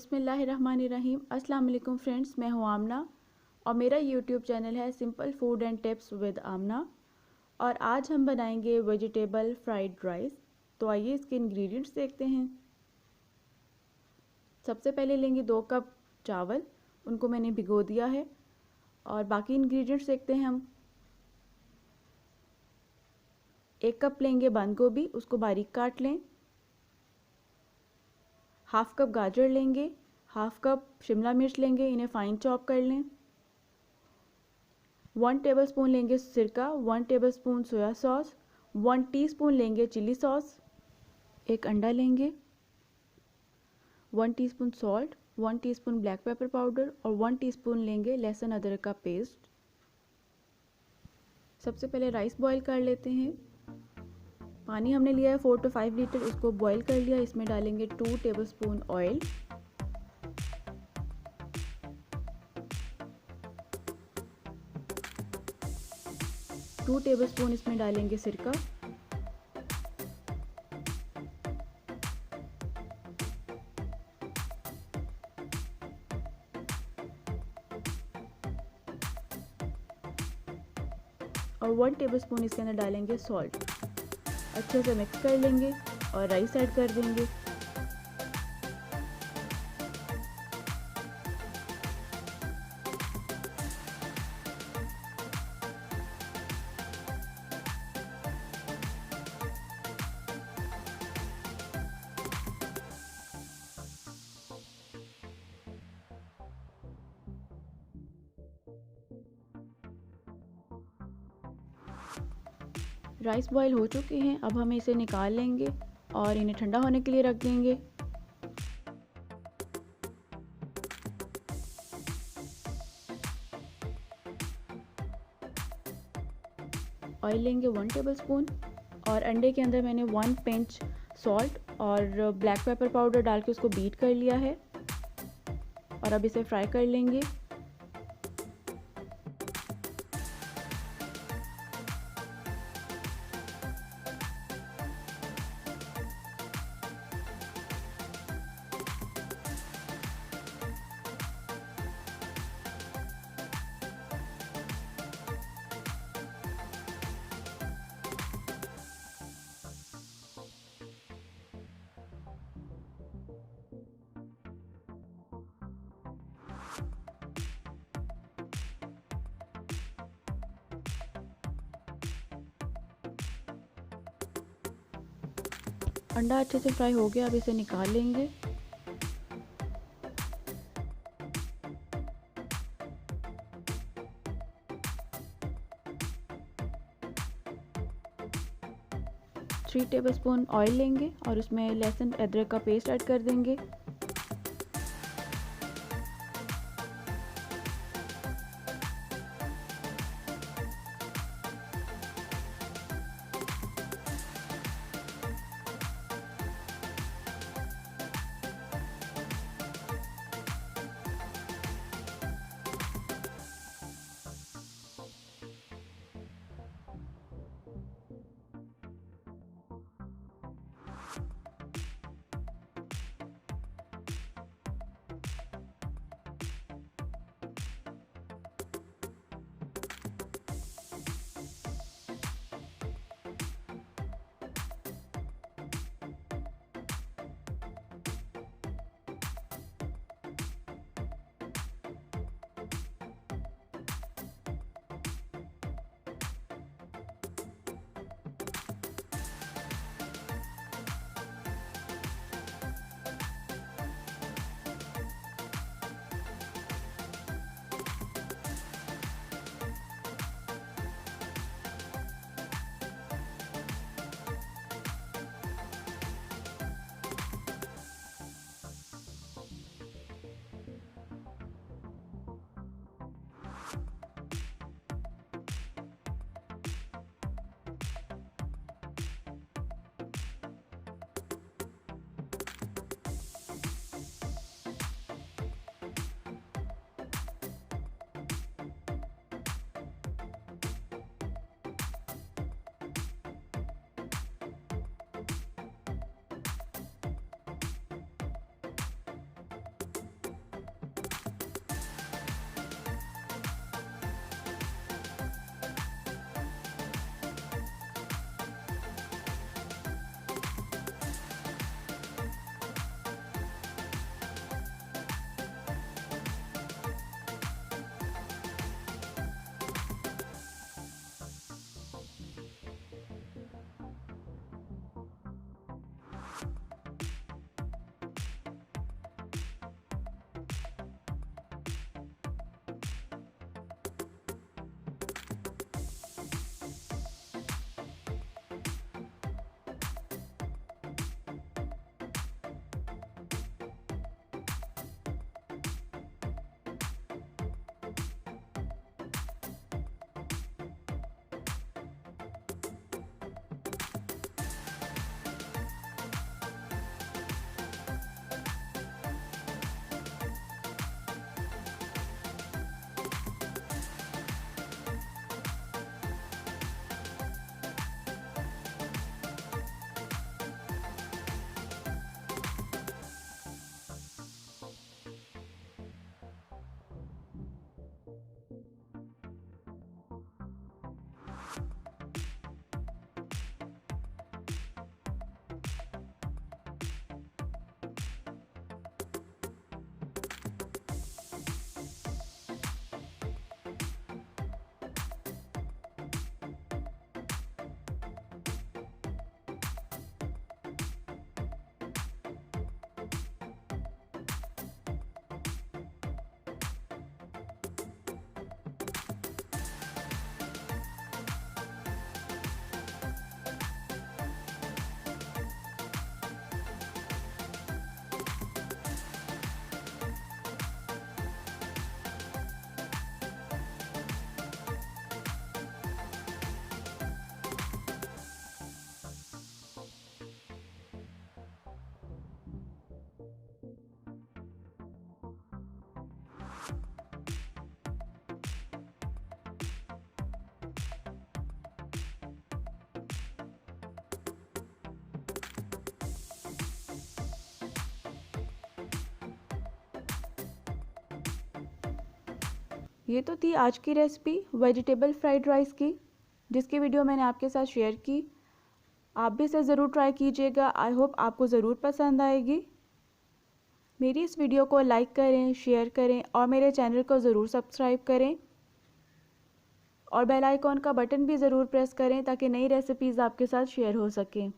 बिस्मिल्लाहिर्रहमानिर्रहीम। अस्सलाम वालेकुम फ्रेंड्स, मैं हूँ आमना और मेरा यूट्यूब चैनल है simple food and tips with Aamna. और आज हम बनाएंगे वेजिटेबल फ्राइड राइस। तो आइए इसके इंग्रेडिएंट्स देखते हैं। सबसे पहले लेंगे 2 कप चावल, उनको मैंने भिगो दिया है। और बाकी इंग्रेडिएंट्स देखते हैं हम। 1 कप लेंगे बंद गोभी, उसको बारीक काट लें। हाफ कप गाजर लेंगे, हाफ कप शिमला मिर्च लेंगे, इन्हें फाइन चॉप कर लें। 1 टेबलस्पून लेंगे सिरका, 1 टेबलस्पून सोया सॉस, 1 टीस्पून लेंगे चिली सॉस, 1 अंडा लेंगे, 1 teaspoon salt, 1 teaspoon black pepper powder और 1 टीस्पून लेंगे लहसुन अदरक का पेस्ट। सबसे पहले राइस बॉईल कर लेते हैं। पानी हमने लिया है 4 to 5 लीटर, उसको बॉईल कर लिया। इसमें डालेंगे 2 टेबलस्पून ऑयल, टू टेबलस्पून इसमें डालेंगे सिरका, और 1 टेबलस्पून इसके अंदर डालेंगे सॉल्ट। अच्छे से मिक्स कर लेंगे और राइस ऐड कर देंगे। राइस बॉईल हो चुके हैं, अब हम इसे निकाल लेंगे और इन्हें ठंडा होने के लिए रख देंगे। ऑयल लेंगे 1 टेबलस्पून और अंडे के अंदर मैंने 1 पिंच सॉल्ट और ब्लैक पेपर पाउडर डाल के उसको बीट कर लिया है और अब इसे फ्राई कर लेंगे। अंडा अच्छे से फ्राई हो गया, अब इसे निकाल लेंगे। थ्री टेबलस्पून ऑयल लेंगे और उसमें लहसुन अदरक का पेस्ट ऐड कर देंगे। ये तो थी आज की रेसिपी वेजिटेबल फ्राइड राइस की, जिसकी वीडियो मैंने आपके साथ शेयर की। आप भी इसे ज़रूर ट्राई कीजिएगा। आई होप आपको ज़रूर पसंद आएगी। मेरी इस वीडियो को लाइक करें, शेयर करें और मेरे चैनल को ज़रूर सब्सक्राइब करें और बेल आइकॉन का बटन भी ज़रूर प्रेस करें ताकि नई रेसिपीज़ आपके साथ शेयर हो सकें।